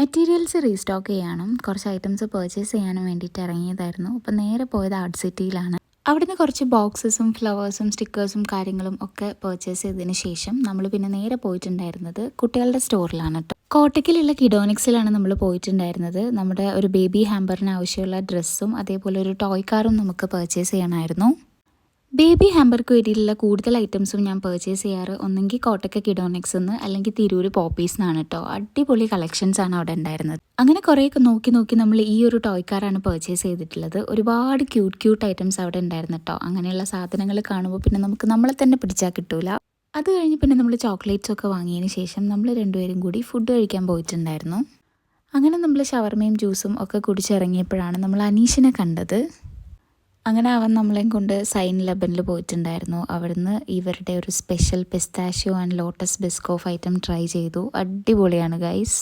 Materials restock ചെയ്യാനും കുറച്ച് items purchase ചെയ്യാനും വേണ്ടിയിട്ട് ഇറങ്ങിയതായിരുന്നു. അപ്പോൾ നേരെ പോയത് ആർട്ട് സിറ്റിയിലാണ്. അവിടുന്ന് കുറച്ച് ബോക്സസും ഫ്ലവേഴ്സും സ്റ്റിക്കേഴ്സും കാര്യങ്ങളും ഒക്കെ പർച്ചേസ് ചെയ്തതിന് ശേഷം നമ്മൾ പിന്നെ നേരെ പോയിട്ടുണ്ടായിരുന്നത് കുട്ടികളുടെ സ്റ്റോറിലാണ് കേട്ടോ. കോട്ടയ്ക്കിലുള്ള കിഡോണിക്സിലാണ് നമ്മൾ പോയിട്ടുണ്ടായിരുന്നത്. നമ്മുടെ ഒരു ബേബി ഹാമ്പറിന് ആവശ്യമുള്ള ഡ്രസ്സും അതേപോലെ ഒരു ടോയ് കാറും നമുക്ക് പർച്ചേസ് ചെയ്യണമായിരുന്നു. ബേബി ഹാമ്പർക്ക് വേണ്ടിയിട്ടുള്ള കൂടുതൽ ഐറ്റംസും ഞാൻ പർച്ചേസ് ചെയ്യാറ് ഒന്നെങ്കിൽ കോട്ടയ്ക്ക് കിഡോണിക്സ് നിന്ന് അല്ലെങ്കിൽ തിരൂര് പോപ്പീസ് എന്നാണ് കേട്ടോ. അടിപൊളി കളക്ഷൻസ് ആണ് അവിടെ ഉണ്ടായിരുന്നത്. അങ്ങനെ കുറേയൊക്കെ നോക്കി നോക്കി നമ്മൾ ഈ ഒരു ടോയ് കാറാണ് പർച്ചേസ് ചെയ്തിട്ടുള്ളത്. ഒരുപാട് ക്യൂട്ട് ഐറ്റംസ് അവിടെ ഉണ്ടായിരുന്നു കേട്ടോ. അങ്ങനെയുള്ള സാധനങ്ങൾ കാണുമ്പോൾ പിന്നെ നമുക്ക് നമ്മളെ തന്നെ പിടിച്ചാൽ കിട്ടൂല. അത് കഴിഞ്ഞ് പിന്നെ നമ്മൾ ചോക്ലേറ്റ്സ് ഒക്കെ വാങ്ങിയതിന് ശേഷം നമ്മൾ രണ്ടുപേരും കൂടി ഫുഡ് കഴിക്കാൻ പോയിട്ടുണ്ടായിരുന്നു. അങ്ങനെ നമ്മൾ ഷവർമയും ജ്യൂസും ഒക്കെ കുടിച്ചിറങ്ങിയപ്പോഴാണ് നമ്മൾ അനീഷിനെ കണ്ടത്. അങ്ങനെ അവൻ നമ്മളെയും കൊണ്ട് സൈൻ ലബനിൽ പോയിട്ടുണ്ടായിരുന്നു. അവിടുന്ന് ഇവരുടെ ഒരു special pistachio and lotus Biscoff item try ചെയ്തു. അടിപൊളിയാണ് ഗൈസ്.